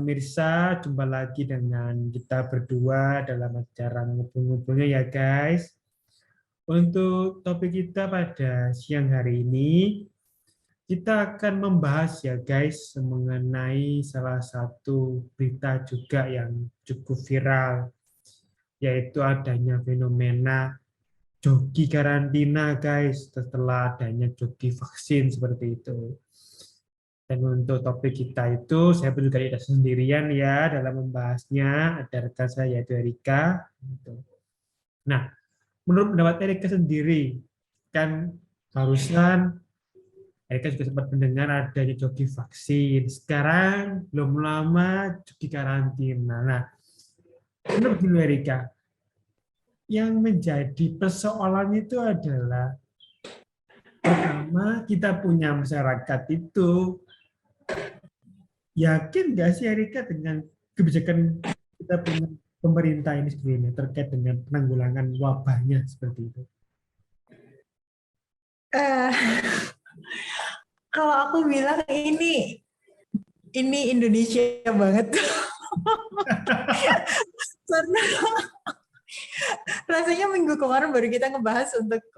pemirsa, jumpa lagi dengan kita berdua dalam acara ngobrol-ngobrolnya ya guys. Untuk topik kita pada siang hari ini, kita akan membahas ya guys mengenai salah satu berita juga yang cukup viral, yaitu adanya fenomena joki karantina guys, setelah adanya joki vaksin seperti itu. Dan untuk topik kita itu, saya pun juga tidak sendirian ya dalam membahasnya. Ada rekan saya yaitu Erika. Gitu. Nah, menurut pendapat Erika sendiri, kan barusan Erika juga sempat mendengar adanya joki vaksin. Sekarang belum lama joki karantina. Nah, menurut dulu Erika, yang menjadi persoalan itu adalah pertama kita punya masyarakat itu yakin nggak sih Erika dengan kebijakan kita punya pemerintah ini sebenarnya terkait dengan penanggulangan wabahnya seperti itu? Eh, Kalau aku bilang ini Indonesia banget. Karena rasanya minggu kemarin baru kita ngebahas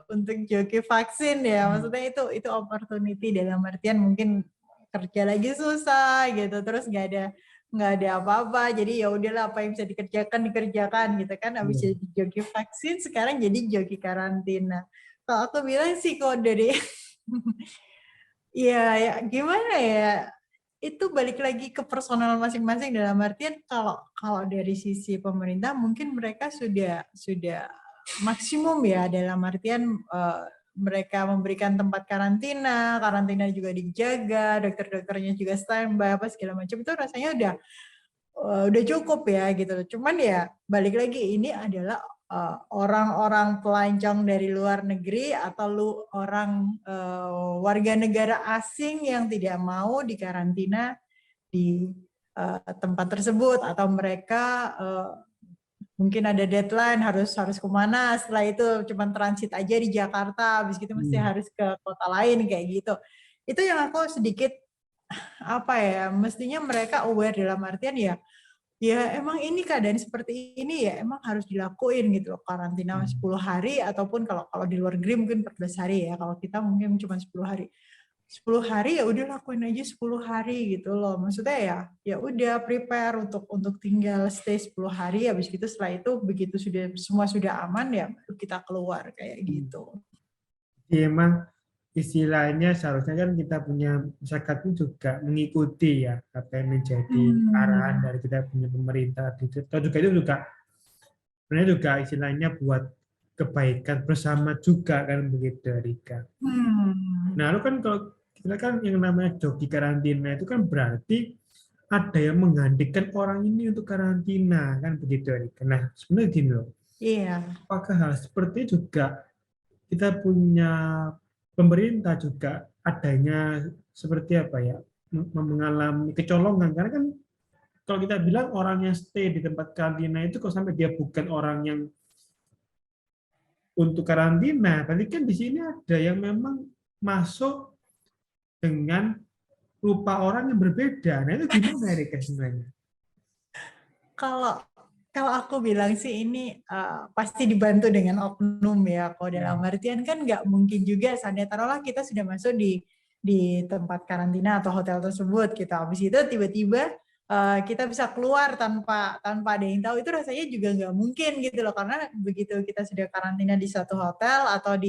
untuk joki vaksin ya. Maksudnya itu opportunity dalam artian mungkin kerja lagi susah gitu, terus nggak ada apa-apa, jadi ya udahlah apa yang bisa dikerjakan gitu kan. Habis jadi joki vaksin, sekarang jadi joki karantina. Kalau aku bilang sih kok dari ya gimana ya, itu balik lagi ke personal masing-masing, dalam artian kalau dari sisi pemerintah mungkin mereka sudah maksimum ya, dalam artian mereka memberikan tempat karantina juga dijaga, dokter-dokternya juga standby apa segala macam, itu rasanya udah cukup ya gitu. Cuman ya balik lagi, ini adalah orang-orang pelancong dari luar negeri atau orang warga negara asing yang tidak mau dikarantina di tempat tersebut, atau mereka mungkin ada deadline harus kemana, setelah itu cuma transit aja di Jakarta, habis gitu mesti harus ke kota lain kayak gitu. Itu yang aku sedikit apa ya, mestinya mereka aware dalam artian ya emang ini keadaan seperti ini ya emang harus dilakuin gitu loh, karantina 10 hari, ataupun kalau di luar negeri mungkin 14 hari ya, kalau kita mungkin cuma 10 hari. 10 hari ya udah lakuin aja 10 hari gitu loh. Maksudnya ya udah prepare untuk tinggal stay 10 hari, habis gitu setelah itu begitu semua sudah aman ya baru kita keluar kayak gitu. Jadi emang istilahnya seharusnya kan kita punya masyarakat itu juga mengikuti ya apa yang menjadi arahan dari kita punya pemerintah gitu. Atau juga itu juga sebenarnya juga istilahnya buat kebaikan bersama juga kan begitu Rika. Nah, lu kan kalau kita kan yang namanya joki karantina itu kan berarti ada yang menggantikan orang ini untuk karantina kan begitu Rika. Nah, sebenarnya gini loh. Iya. Apakah hal seperti itu juga kita punya pemerintah juga adanya seperti apa ya mengalami kecolongan, karena kan kalau kita bilang orang yang stay di tempat karantina itu kalau sampai dia bukan orang yang untuk karantina, berarti kan di sini ada yang memang masuk dengan rupa orang yang berbeda. Nah itu gimana Erika sebenarnya? Kalau aku bilang sih ini pasti dibantu dengan oknum ya. Kalau dalam artian kan nggak mungkin juga, seandainya taruhlah kita sudah masuk di tempat karantina atau hotel tersebut, kita habis itu tiba-tiba kita bisa keluar tanpa ada yang tahu, itu rasanya juga nggak mungkin gitu loh. Karena begitu kita sudah karantina di satu hotel atau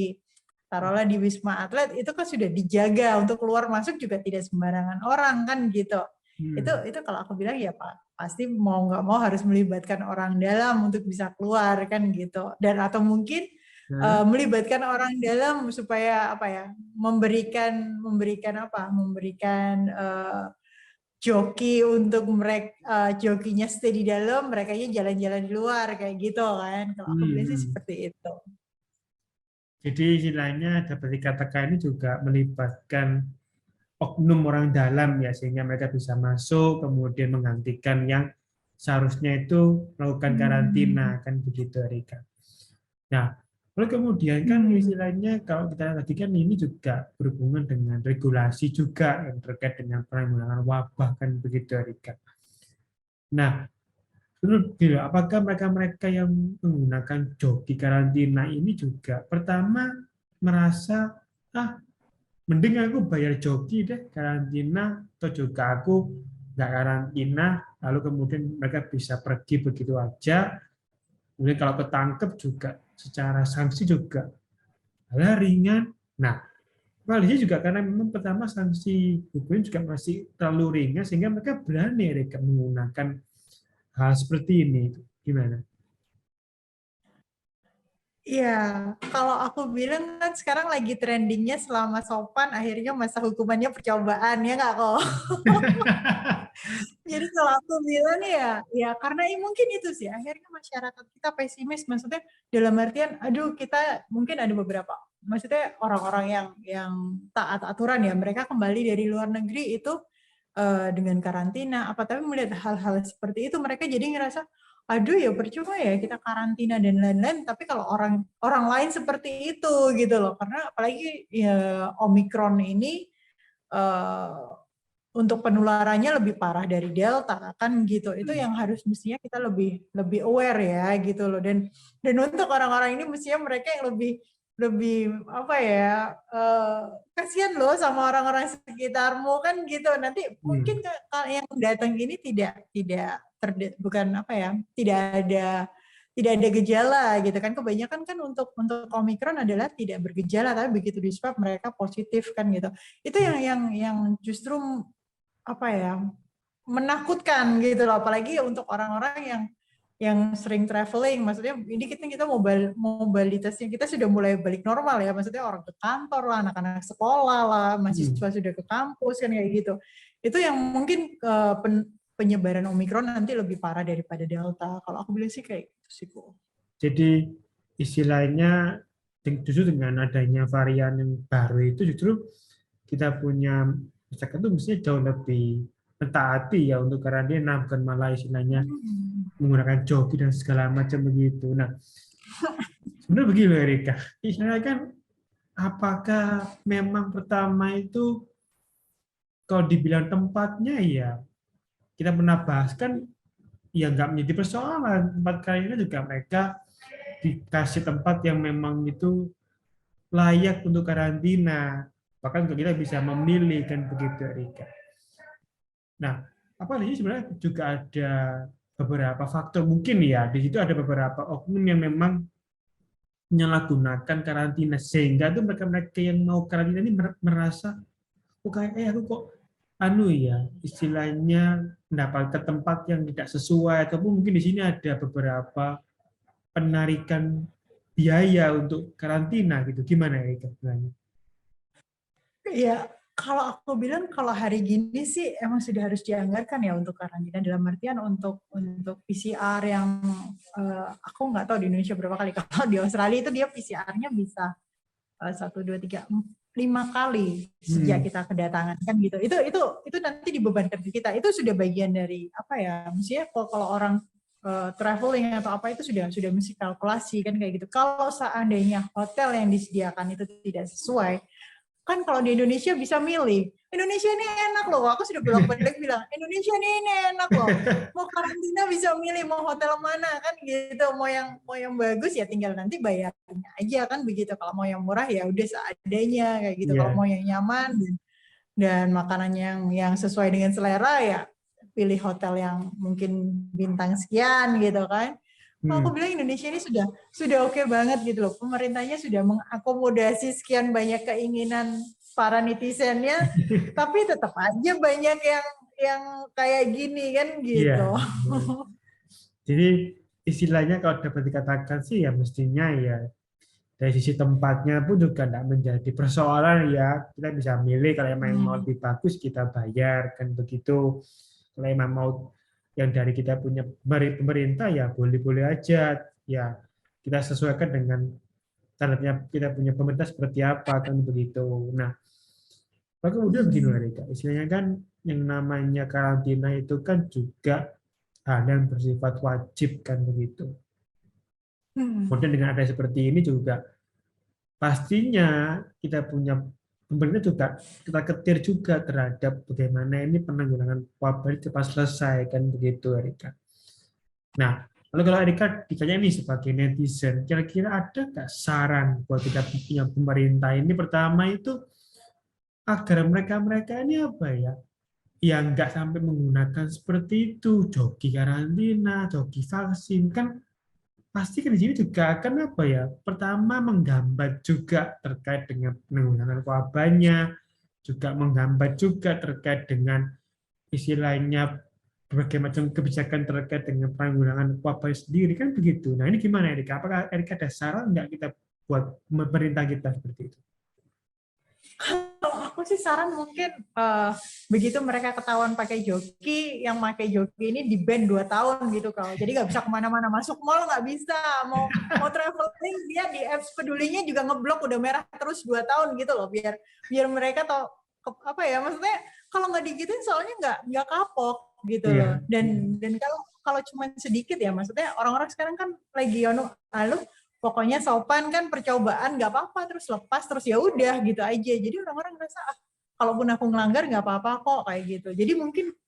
taruhlah di Wisma Atlet, itu kan sudah dijaga, untuk keluar masuk juga tidak sembarangan orang kan gitu. Itu kalau aku bilang ya Pak, pasti mau nggak mau harus melibatkan orang dalam untuk bisa keluar kan gitu. Dan atau mungkin melibatkan orang dalam supaya apa ya, memberikan joki untuk mereka, jokinya stay di dalam, mereka jalan-jalan di luar kayak gitu kan. Kalau aku bilang sih seperti itu. Jadi istilahnya dapat dikatakan ini juga melibatkan oknum orang dalam ya, sehingga mereka bisa masuk kemudian menggantikan yang seharusnya itu melakukan karantina kan begitu Erika. Nah, lalu kemudian kan istilahnya kalau kita tadi kan ini juga berhubungan dengan regulasi juga yang terkait dengan penanggulangan wabah kan begitu Erika. Nah, menurut Gila, apakah mereka-mereka yang menggunakan joki karantina ini juga pertama merasa, ah, mending aku bayar joki deh karantina, atau juga aku nggak karantina, lalu kemudian mereka bisa pergi begitu aja. Kemudian kalau ketangkep juga secara sanksi juga adalah ringan. Nah, Malaysia juga karena memang pertama sanksi hukumnya juga masih terlalu ringan sehingga mereka berani mereka menggunakan hal seperti ini. Gimana? Iya, kalau aku bilang kan sekarang lagi trendingnya selama sopan, akhirnya masa hukumannya percobaan, ya nggak kok? Jadi kalau aku bilang ya karena mungkin itu sih, akhirnya masyarakat kita pesimis, maksudnya dalam artian, aduh kita mungkin ada beberapa, maksudnya orang-orang yang taat aturan ya, mereka kembali dari luar negeri itu dengan karantina, apa tapi melihat hal-hal seperti itu, mereka jadi ngerasa, aduh ya percuma ya kita karantina dan lain-lain, tapi kalau orang orang lain seperti itu gitu loh, karena apalagi ya Omikron ini untuk penularannya lebih parah dari Delta kan gitu. Itu yang harus mestinya kita lebih lebih aware ya gitu loh. Dan untuk orang-orang ini mestinya mereka yang lebih lebih apa ya, kasihan loh sama orang-orang sekitarmu kan gitu. Nanti mungkin yang datang ini tidak bukan apa ya, tidak ada gejala gitu kan. Kebanyakan kan untuk Omikron adalah tidak bergejala, tapi begitu di swab mereka positif kan gitu. Itu yang justru apa ya, menakutkan gitu loh, apalagi untuk orang-orang yang sering traveling, maksudnya ini kita mobilitasnya kita sudah mulai balik normal ya, maksudnya orang ke kantor lah, anak-anak sekolah lah, mahasiswa sudah ke kampus kan kayak gitu. Itu yang mungkin penyebaran Omikron nanti lebih parah daripada Delta. Kalau aku bilang sih kayak gitu sih kok. Jadi istilahnya justru dengan adanya varian yang baru itu justru kita punya masyarakat itu mestinya jauh lebih mentaati ya untuk karantina, bukan malah istilahnya menggunakan joki dan segala macam begitu. Nah, sebenarnya begini Erika, istilahnya kan apakah memang pertama itu kalau dibilang tempatnya ya kita pernah bahas kan ya nggak menjadi persoalan, tempat karantina juga mereka dikasih tempat yang memang itu layak untuk karantina, bahkan kita bisa memilih kan begitu Erika. Nah, apalagi sebenarnya juga ada beberapa faktor mungkin ya di situ ada beberapa oknum yang memang menyalahgunakan karantina sehingga tuh mereka-mereka yang mau karantina ini merasa kok kayak aku kok anu ya istilahnya mendapatkan tempat yang tidak sesuai, ataupun mungkin di sini ada beberapa penarikan biaya untuk karantina gitu. Gimana ya Ika? Ya, kalau aku bilang kalau hari gini sih emang sudah harus dianggarkan ya untuk karantina, dalam artian untuk PCR yang aku nggak tahu di Indonesia berapa kali. Kalau di Australia itu dia PCR-nya bisa 1, 2, 3, 4, 5 kali sejak kita kedatangan kan gitu. Itu nanti dibebankan ke kita. Itu sudah bagian dari apa ya? Mestinya kalau orang traveling atau apa itu sudah mesti kalkulasi kan kayak gitu. Kalau seandainya hotel yang disediakan itu tidak sesuai, kan kalau di Indonesia bisa milih. Indonesia ini enak loh. Aku sudah bolak-balik bilang, Indonesia ini enak loh. Mau karantina bisa milih mau hotel mana kan gitu. Mau yang bagus ya tinggal nanti bayarnya aja kan begitu. Kalau mau yang murah ya udah seadanya kayak gitu. Kalau mau yang nyaman dan makanan yang sesuai dengan selera ya pilih hotel yang mungkin bintang sekian gitu kan. Aku bilang Indonesia ini sudah oke banget gitu loh. Pemerintahnya sudah mengakomodasi sekian banyak keinginan para netizennya, tapi tetap aja banyak yang kayak gini kan gitu. Iya. Jadi istilahnya kalau dapat dikatakan sih ya mestinya ya dari sisi tempatnya pun juga tidak menjadi persoalan ya. Kita bisa milih kalau emang mau lebih bagus kita bayar kan begitu. Kalau emang mau yang dari kita punya pemerintah ya boleh-boleh aja ya kita sesuaikan dengan standarnya kita punya pemerintah seperti apa kan begitu. Nah, kemudian begini Rika, istilahnya kan yang namanya karantina itu kan juga hal yang bersifat wajib kan begitu. Kemudian dengan ada seperti ini juga pastinya kita punya pemerintah juga kita ketir juga terhadap bagaimana ini penanggulangan wabah ini cepat selesai kan begitu Erika. Nah, lalu kalau Erika ditanya nih sebagai netizen, kira-kira ada nggak saran buat kita punya pemerintah ini? Pertama itu agar mereka-mereka ini apa ya, yang nggak sampai menggunakan seperti itu, joki karantina, joki vaksin kan pasti kan di sini juga akan apa ya? Pertama menggambar juga terkait dengan penanggulangan wabahnya, juga menggambar juga terkait dengan istilahnya berbagai macam kebijakan terkait dengan penanggulangan wabah sendiri kan begitu. Nah ini gimana Erika? Apakah Erika ada saran nggak kita buat pemerintah kita seperti itu? Kalau aku sih saran mungkin begitu mereka ketahuan pakai joki, yang pakai joki ini di ban 2 tahun gitu kalau. Jadi nggak bisa kemana-mana, masuk mall nggak bisa, mau traveling dia di apps pedulinya juga ngeblok udah merah terus 2 tahun gitu loh, biar mereka tahu apa ya, maksudnya kalau nggak digituin soalnya nggak kapok gitu loh. Iya. Dan kalau cuma sedikit ya, maksudnya orang-orang sekarang kan lagi pokoknya sopan kan, percobaan nggak apa-apa, terus lepas terus ya udah gitu aja. Jadi orang-orang ngerasa kalaupun aku ngelanggar nggak apa-apa kok kayak gitu. Jadi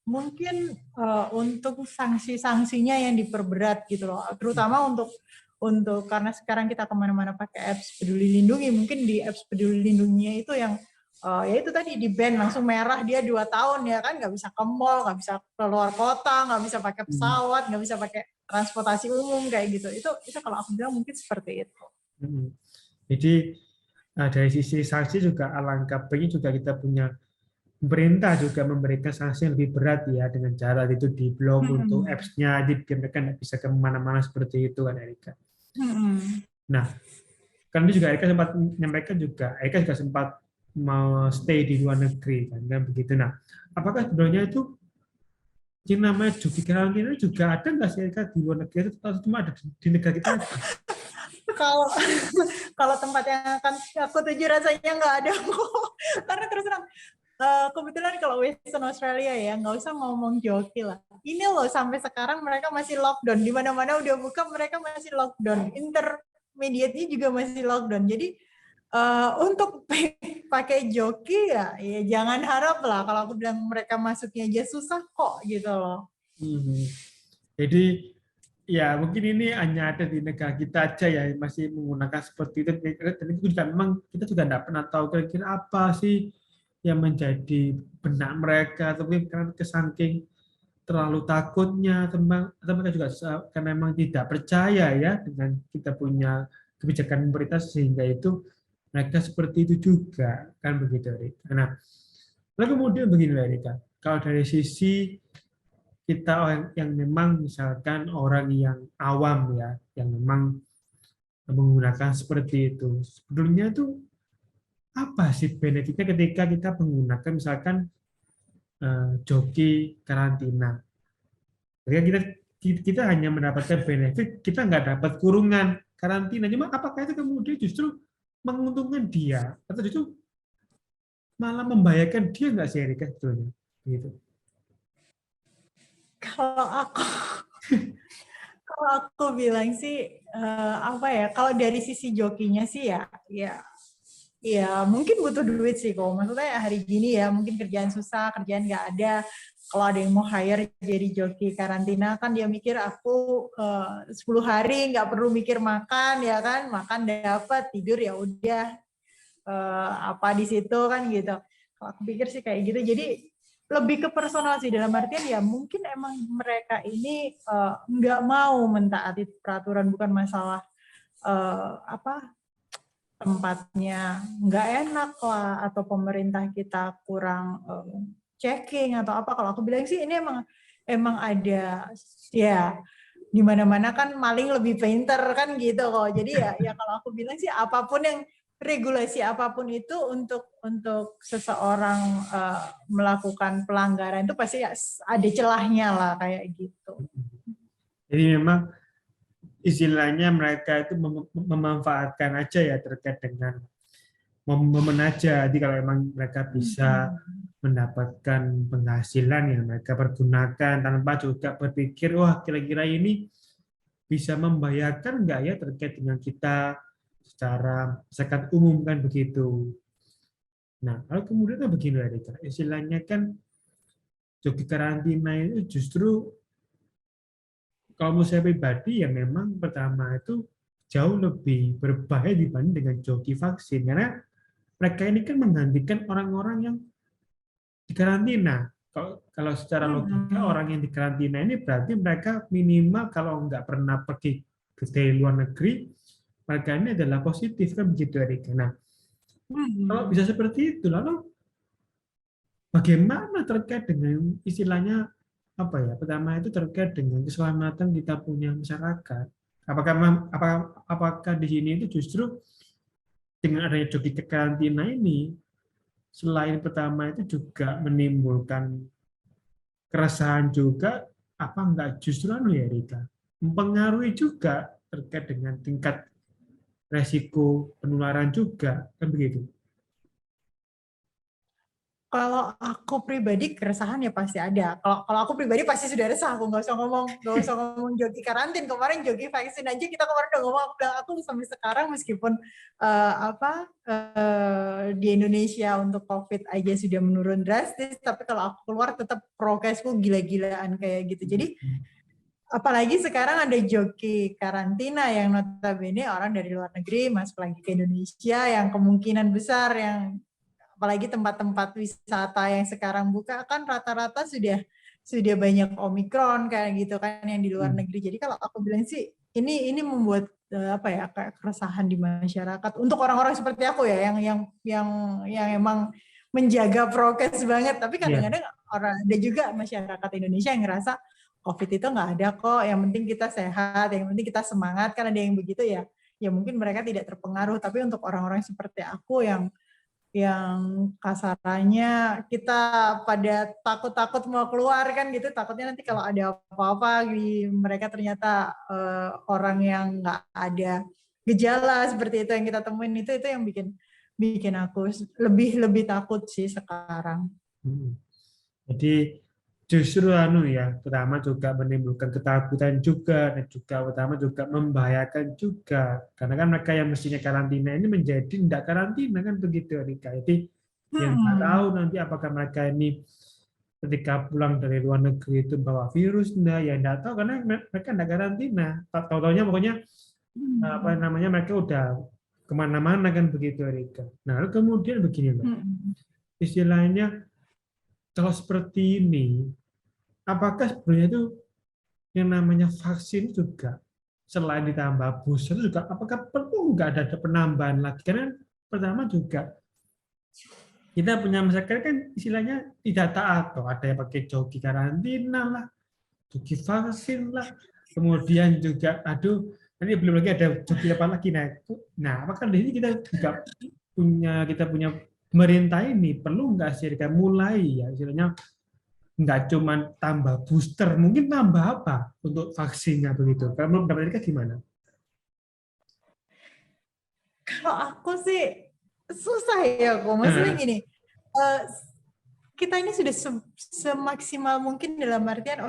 mungkin untuk sanksi-sanksinya yang diperberat gitu loh, terutama untuk karena sekarang kita kemana-mana pakai apps Peduli Lindungi, mungkin di apps Peduli Lindunginya itu yang ya itu tadi di ban langsung merah dia 2 tahun ya kan, nggak bisa ke mall, nggak bisa keluar kota, nggak bisa pakai pesawat, nggak bisa pakai transportasi umum kayak gitu. Itu kalau aku bilang mungkin seperti itu. Jadi dari sisi sanksi juga alangkah baiknya juga kita punya pemerintah juga memberikan sanksi yang lebih berat ya dengan cara itu di blok untuk apps-nya, jadi mereka nggak bisa kemana-mana seperti itu kan Erika. Nah, kan itu juga Erika sempat menyampaikan juga, Erika juga sempat mau stay di luar negeri kan begitu. Nah, apakah sebenarnya itu yang namanya joki karantina juga ada nggak sih Erika di luar negeri atau cuma ada di negara kita aja? Kalau tempat yang akan aku tuju rasanya nggak ada kok. Karena terus terang kebetulan kalau Western Australia ya nggak usah ngomong joki lah. Ini loh sampai sekarang mereka masih lockdown. Di mana-mana udah buka mereka masih lockdown. Intermediate-nya juga masih lockdown. Jadi untuk pakai joki ya jangan harap lah. Kalau aku bilang mereka masuknya aja susah kok gitu loh. Jadi ya mungkin ini hanya ada di negara kita aja ya masih menggunakan seperti itu. Dan itu juga memang kita juga tidak pernah tahu kira-kira apa sih yang menjadi benak mereka, tapi karena kesaking terlalu takutnya, atau mereka juga karena memang tidak percaya ya dengan kita punya kebijakan pemerintah sehingga itu mereka seperti itu juga kan begitu Erika. Nah, lalu kemudian begini Erika, kalau dari sisi kita orang yang memang misalkan orang yang awam ya, yang memang menggunakan seperti itu, sebetulnya itu apa sih benefitnya ketika kita menggunakan misalkan joki karantina? Ketika kita hanya mendapatkan benefit, kita nggak dapat kurungan karantina. Cuma apakah itu kemudian justru menguntungkan dia atau justru malah membahayakan dia nggak sih Erika sebetulnya? Gitu. Kalau aku bilang sih apa ya? Kalau dari sisi jokinya sih ya mungkin butuh duit sih kok. Maksudnya hari gini ya mungkin kerjaan susah, kerjaan nggak ada. Kalau ada yang mau hire jadi joki karantina kan dia mikir aku 10 hari nggak perlu mikir makan ya kan, makan dapat, tidur ya udah apa di situ kan gitu. Kalau aku pikir sih kayak gitu. Jadi lebih ke personal sih, dalam artian ya mungkin emang mereka ini nggak mau mentaati peraturan, bukan masalah apa tempatnya nggak enak lah atau pemerintah kita kurang checking atau apa. Kalau aku bilang sih ini emang ada ya di mana-mana kan maling lebih pinter kan gitu kok. Jadi ya kalau aku bilang sih apapun yang regulasi apapun itu untuk seseorang melakukan pelanggaran itu pasti ada celahnya lah kayak gitu. Jadi memang istilahnya mereka itu memanfaatkan aja ya terkait dengan momen aja. Jadi kalau memang mereka bisa mendapatkan penghasilan yang mereka pergunakan tanpa juga berpikir wah kira-kira ini bisa membahayakan nggak ya terkait dengan kita secara zakat umum kan begitu. Nah, kalau kemudian kan begini Erika, istilahnya kan joki karantina itu justru kalau menurut saya pribadi ya memang pertama itu jauh lebih berbahaya dibanding dengan joki vaksin karena mereka ini kan menggantikan orang-orang yang dikarantina. Kalau secara logika Hmm. orang yang dikarantina ini berarti mereka minimal kalau nggak pernah pergi ke dari luar negeri, mereka ini adalah positif kan begitu Erika. Nah, kalau Hmm. bisa seperti itu, lalu bagaimana terkait dengan istilahnya apa ya? Pertama itu terkait dengan keselamatan kita punya masyarakat. Apakah di sini itu justru dengan adanya joki karantina ini selain pertama itu juga menimbulkan keresahan juga, apa enggak justru ya Rika mempengaruhi juga terkait dengan tingkat resiko penularan juga kan begitu. Kalau aku pribadi keresahan ya pasti ada. Kalau aku pribadi pasti sudah resah. Aku nggak usah ngomong joki karantin. Kemarin joki vaksin aja kita kemarin udah ngomong. Aku sampai sekarang meskipun di Indonesia untuk COVID aja sudah menurun drastis, tapi kalau aku keluar tetap prokesku gila-gilaan kayak gitu. Jadi apalagi sekarang ada joki karantina yang notabene orang dari luar negeri masuk lagi ke Indonesia yang kemungkinan besar yang apalagi tempat-tempat wisata yang sekarang buka kan rata-rata sudah banyak Omikron kayak gitu kan yang di luar negeri. Jadi kalau aku bilang sih ini membuat apa ya kayak keresahan di masyarakat untuk orang-orang seperti aku ya yang emang menjaga prokes banget. Tapi Iya, kadang-kadang ada juga masyarakat Indonesia yang ngerasa COVID itu nggak ada kok. Yang penting kita sehat, yang penting kita semangat. Kan ada yang begitu ya. Ya mungkin mereka tidak terpengaruh. Tapi untuk orang-orang seperti aku yang kasarannya kita pada takut-takut mau keluar kan gitu, takutnya nanti kalau ada apa-apa mereka ternyata orang yang nggak ada gejala seperti itu yang kita temuin itu yang bikin aku lebih takut sih sekarang. jadi justru anu ya pertama juga menimbulkan ketakutan juga dan juga pertama juga membahayakan juga karena kan mereka yang mestinya karantina ini menjadi tidak karantina kan begitu Rika. Jadi yang nggak tahu Hmm. nanti apakah mereka ini ketika pulang dari luar negeri itu bawa virus enggak ya enggak tahu karena mereka enggak karantina tahu-taunya pokoknya apa Hmm. namanya mereka udah kemana-mana kan begitu Erika. Nah lalu kemudian begini Mbak, Hmm. istilahnya kalau seperti ini apakah sebenarnya itu yang namanya vaksin juga selain ditambah booster juga apakah perlu nggak ada penambahan lagi karena pertama juga kita punya masyarakat kan istilahnya tidak taat tuh ada yang pakai joki karantina lah joki vaksin lah, kemudian juga, aduh, nanti belum lagi ada joki apa lagi. Nah, apakah di sini kita juga punya pemerintah ini perlu nggak sih kita mulai ya istilahnya nggak cuma tambah booster, mungkin tambah apa untuk vaksinnya begitu. Kalau menurut pendapat Erika gimana? Kalau aku sih susah ya kok. Maksudnya Nah, gini, eh, kita ini sudah semaksimal mungkin dalam artian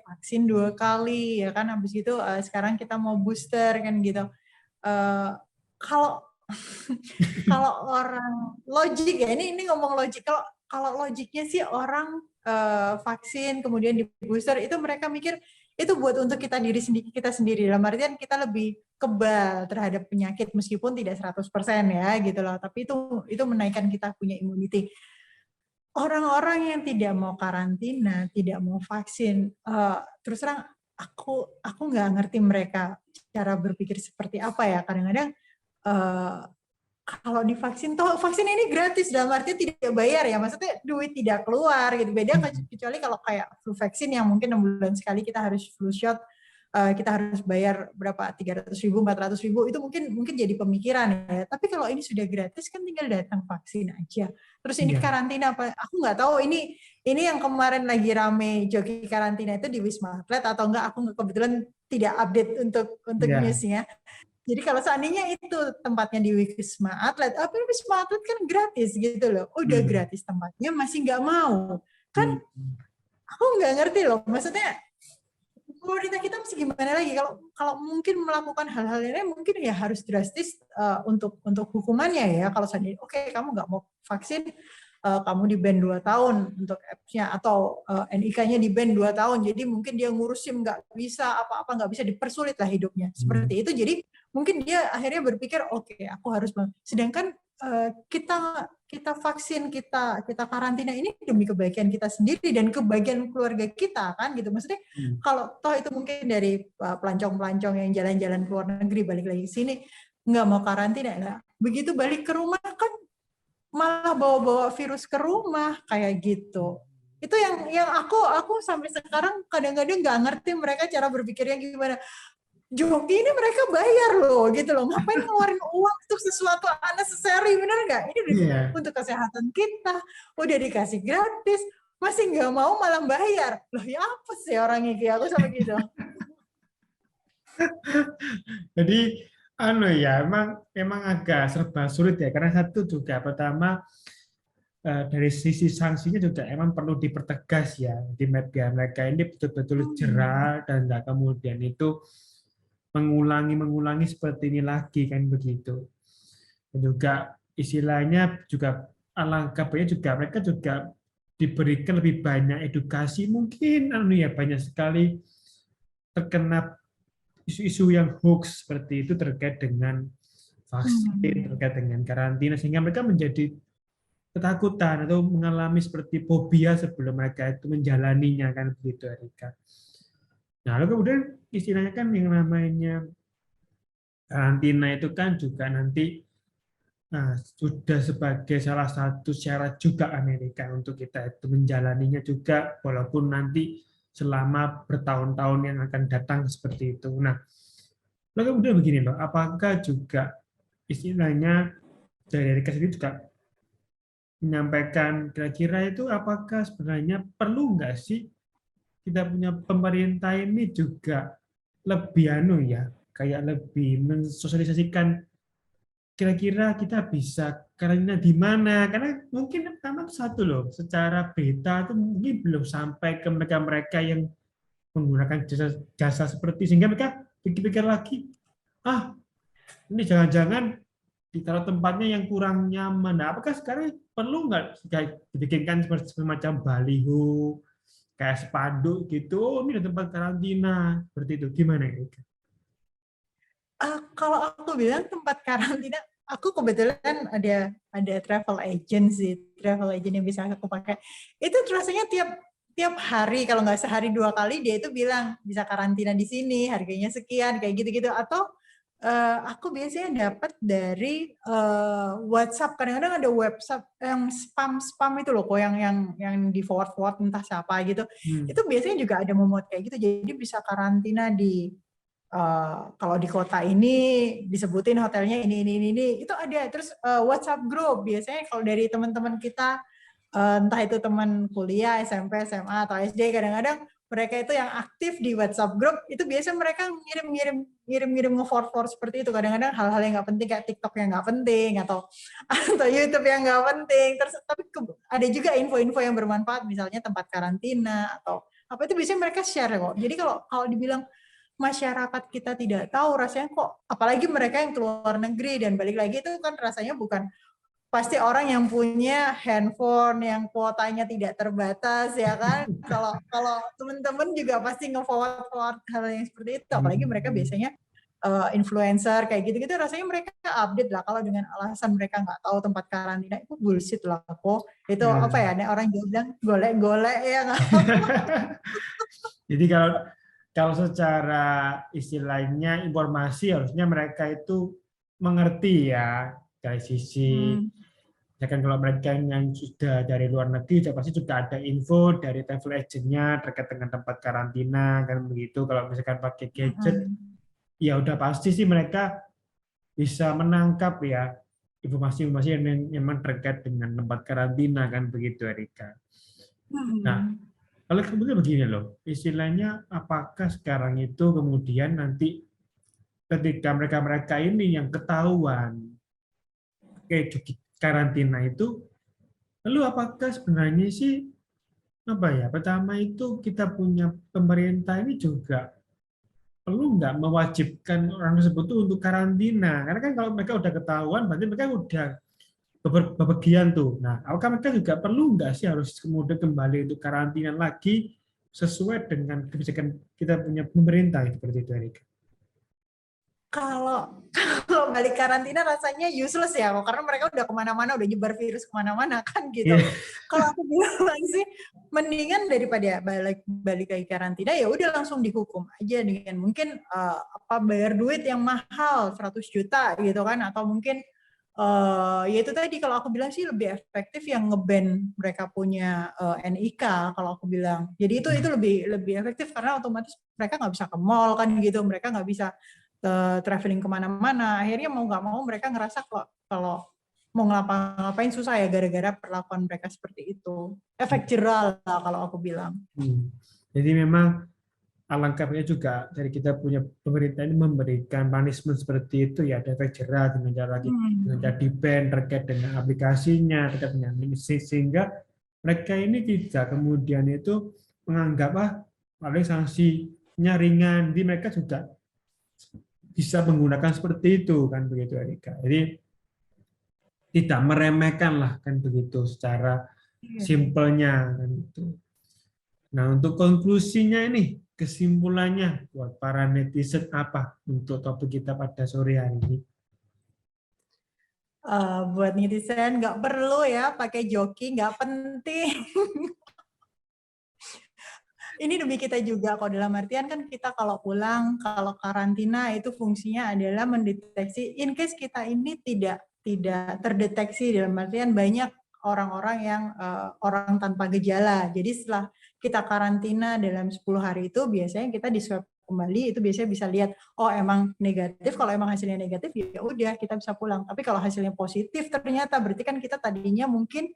vaksin 2 kali ya kan habis itu sekarang kita mau booster kan gitu. Kalau kalau orang logik ya ini ngomong logik kalau logiknya sih orang vaksin kemudian di booster itu mereka mikir itu buat untuk kita sendiri dalam artian kita lebih kebal terhadap penyakit meskipun tidak 100% ya gitu loh tapi itu menaikkan kita punya immunity. Orang-orang yang tidak mau karantina, tidak mau vaksin, terus terang aku nggak ngerti mereka cara berpikir seperti apa ya. Kadang-kadang kalau divaksin toh vaksin ini gratis dalam arti tidak bayar ya, maksudnya duit tidak keluar gitu. Beda kecuali kalau kayak flu vaksin yang mungkin 6 bulan sekali kita harus flu shot, kita harus bayar berapa 300.000 400.000 itu mungkin jadi pemikiran ya. Tapi kalau ini sudah gratis kan tinggal datang vaksin aja. Terus ini iya, karantina apa? Aku nggak tahu ini yang kemarin lagi rame joki karantina itu di Wisma Atlet atau enggak? Aku kebetulan tidak update untuk iya, newsnya. Jadi kalau seandainya itu tempatnya di Wisma Atlet, tapi Wisma Atlet kan gratis gitu loh. Udah hmm, gratis tempatnya masih nggak mau. Kan hmm, aku nggak ngerti loh. Maksudnya pemerintah kita mesti gimana lagi? Kalau mungkin melakukan hal-hal ini mungkin ya harus drastis untuk hukumannya ya. Kalau seandainya oke, kamu nggak mau vaksin, kamu di ban 2 tahun untuk apps-nya, atau NIK-nya di ban 2 tahun. Jadi mungkin dia ngurusin nggak bisa apa-apa, nggak bisa, dipersulit lah hidupnya. Seperti itu. Jadi mungkin dia akhirnya berpikir, oke, aku harus. Sedangkan kita vaksin, kita karantina ini demi kebaikan kita sendiri dan kebahagiaan keluarga kita, kan gitu. Maksudnya kalau toh itu mungkin dari pelancong-pelancong yang jalan-jalan ke luar negeri balik lagi ke sini nggak mau karantina, nah begitu balik ke rumah kan malah bawa-bawa virus ke rumah kayak gitu. Itu yang aku sampai sekarang kadang-kadang nggak ngerti mereka cara berpikirnya gimana. Joki ini mereka bayar loh gitu loh, ngapain ngeluarin uang untuk sesuatu unnecessary, bener nggak? Ini untuk kesehatan kita udah dikasih gratis, masih nggak mau malah bayar loh. Ya apa sih orangnya, kayak aku sampai gitu. Jadi emang agak serba sulit ya, karena satu juga pertama dari sisi sanksinya juga emang perlu dipertegas ya, biar mereka ini betul-betul jerah dan nggak kemudian itu mengulangi seperti ini lagi, kan begitu. Dan juga istilahnya juga alangkah baiknya juga mereka juga diberikan lebih banyak edukasi, mungkin banyak sekali terkena isu-isu yang hoax seperti itu terkait dengan vaksin, terkait dengan karantina, sehingga mereka menjadi ketakutan atau mengalami seperti fobia sebelum mereka itu menjalaninya, kan begitu, Erika. Nah, lalu kemudian istilahnya kan yang namanya karantina itu kan juga nanti sudah sebagai salah satu syarat juga Amerika untuk kita itu menjalaninya juga, walaupun nanti selama bertahun-tahun yang akan datang seperti itu. Nah, lalu kemudian begini loh, apakah juga istilahnya dari Amerika sendiri juga menyampaikan kira-kira itu apakah sebenarnya perlu nggak sih kita punya pemerintah ini juga lebih kayak lebih mensosialisasikan kira-kira kita bisa karantina di mana, karena mungkin pertama satu loh, secara beta itu mungkin belum sampai ke mereka-mereka yang menggunakan jasa seperti, sehingga mereka pikir-pikir lagi, ini jangan-jangan ditaruh tempatnya yang kurang nyaman. Nah, apakah sekarang perlu nggak dibikinkan semacam baliho, kayak spanduk gitu, ini ada tempat karantina, seperti itu. Gimana ya? Kalau aku bilang tempat karantina, aku kebetulan ada travel agent yang bisa aku pakai. Itu rasanya tiap hari, kalau nggak sehari 2 kali, dia itu bilang bisa karantina di sini, harganya sekian, kayak gitu-gitu. Atau aku biasanya dapat dari WhatsApp. Kadang-kadang ada website yang spam itu loh, kok yang di forward entah siapa gitu. Itu biasanya juga ada memuat kayak gitu. Jadi bisa karantina di kalau di kota ini disebutin hotelnya ini itu ada. Terus WhatsApp group biasanya kalau dari teman-teman kita, entah itu teman kuliah, SMP, SMA atau SD, kadang-kadang mereka itu yang aktif di WhatsApp group itu biasa mereka ngirim nge-forward seperti itu. Kadang-kadang hal-hal yang nggak penting kayak TikTok yang nggak penting atau YouTube yang nggak penting. Terus tapi ada juga info-info yang bermanfaat, misalnya tempat karantina atau apa, itu biasanya mereka share kok. Jadi kalau dibilang masyarakat kita tidak tahu, rasanya kok, apalagi mereka yang keluar negeri, dan balik lagi itu kan rasanya bukan pasti orang yang punya handphone yang kuotanya tidak terbatas, ya kan. Kalau teman-teman juga pasti nge-forward hal yang seperti itu, apalagi mereka biasanya influencer kayak gitu-gitu, rasanya mereka update lah. Kalau dengan alasan mereka nggak tahu tempat karantina, itu bullshit lah kok. Itu apa ya, orang bilang golek-golek ya nggak. Jadi kalau secara istilahnya informasi harusnya mereka itu mengerti ya dari sisi ya kan, kalau mereka yang sudah dari luar negeri pasti juga ada info dari travel agent-nya terkait dengan tempat karantina, kan begitu. Kalau misalkan pakai gadget ya udah pasti sih mereka bisa menangkap ya informasi-informasi yang memang terkait dengan tempat karantina, kan begitu, Erika. Nah, kalau kemudian begini loh, istilahnya apakah sekarang itu kemudian nanti ketika mereka ini yang ketahuan kayak karantina itu, lalu apakah sebenarnya sih apa ya? Pertama itu kita punya pemerintah ini juga perlu nggak mewajibkan orang tersebut tuh untuk karantina? Karena kan kalau mereka udah ketahuan, berarti mereka udah bepergian tuh. Nah, apakah mereka juga perlu nggak sih harus kemudian kembali untuk karantina lagi sesuai dengan kebijakan kita punya pemerintah seperti itu, Erika? Kalau kalau balik karantina rasanya useless ya, karena mereka udah kemana-mana, udah nyebar virus kemana-mana kan gitu. Iya. Kalau aku bilang sih, mendingan daripada balik lagi karantina ya udah langsung dihukum aja dengan mungkin bayar duit yang mahal 100 juta gitu kan, atau mungkin ya itu tadi kalau aku bilang sih lebih efektif yang nge-ban mereka punya NIK kalau aku bilang. Jadi itu lebih efektif karena otomatis mereka nggak bisa ke mall kan gitu, mereka nggak bisa traveling kemana-mana. Akhirnya mau nggak mau mereka ngerasa kalau mau ngapa-ngapain susah ya gara-gara perlakuan mereka seperti itu. Efek jerah lah kalau aku bilang. Jadi memang alangkah baiknya juga dari kita punya pemerintah ini memberikan punishment seperti itu ya, ada efek jerah dengan cara di-ban terkait dengan aplikasinya, terkait dengan sehingga mereka ini tidak kemudian itu menganggap paling sanksinya ringan, jadi mereka juga bisa menggunakan seperti itu kan begitu, Erika. Jadi tidak meremehkan lah kan begitu secara simpelnya kan itu. Nah, untuk konklusinya ini, kesimpulannya buat para netizen apa untuk topik kita pada sore hari ini? Buat netizen nggak perlu ya pakai joki, nggak penting. Ini demi kita juga kok, dalam artian kan kita kalau pulang, kalau karantina itu fungsinya adalah mendeteksi in case kita ini tidak terdeteksi, dalam artian banyak orang-orang yang orang tanpa gejala. Jadi setelah kita karantina dalam 10 hari itu biasanya kita di swab kembali, itu biasanya bisa lihat oh emang negatif. Kalau emang hasilnya negatif ya udah kita bisa pulang. Tapi kalau hasilnya positif ternyata berarti kan kita tadinya mungkin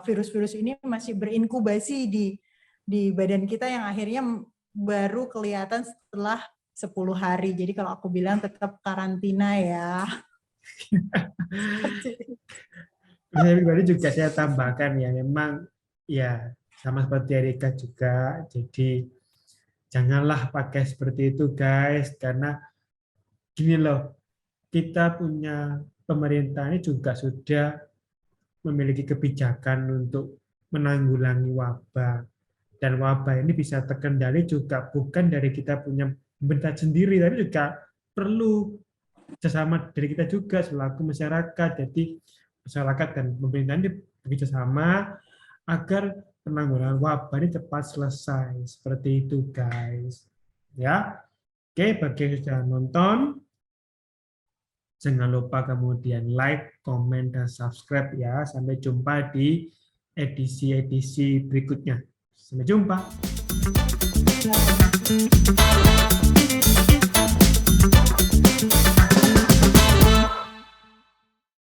virus-virus ini masih berinkubasi di badan kita yang akhirnya baru kelihatan setelah 10 hari. Jadi kalau aku bilang tetap karantina ya. Saya pribadi juga saya tambahkan ya, memang ya sama seperti Erika juga, jadi janganlah pakai seperti itu guys, karena gini loh, kita punya pemerintah ini juga sudah memiliki kebijakan untuk menanggulangi wabah. Dan wabah ini bisa terkendali juga bukan dari kita punya pemerintah sendiri, tapi juga perlu kerjasama dari kita juga selaku masyarakat. Jadi masyarakat dan pemerintah ini bekerja sama agar penanggulangan wabah ini cepat selesai. Seperti itu guys. Ya, oke, bagi yang sudah nonton, jangan lupa kemudian like, komen, dan subscribe ya. Sampai jumpa di edisi-edisi berikutnya. Sampai jumpa.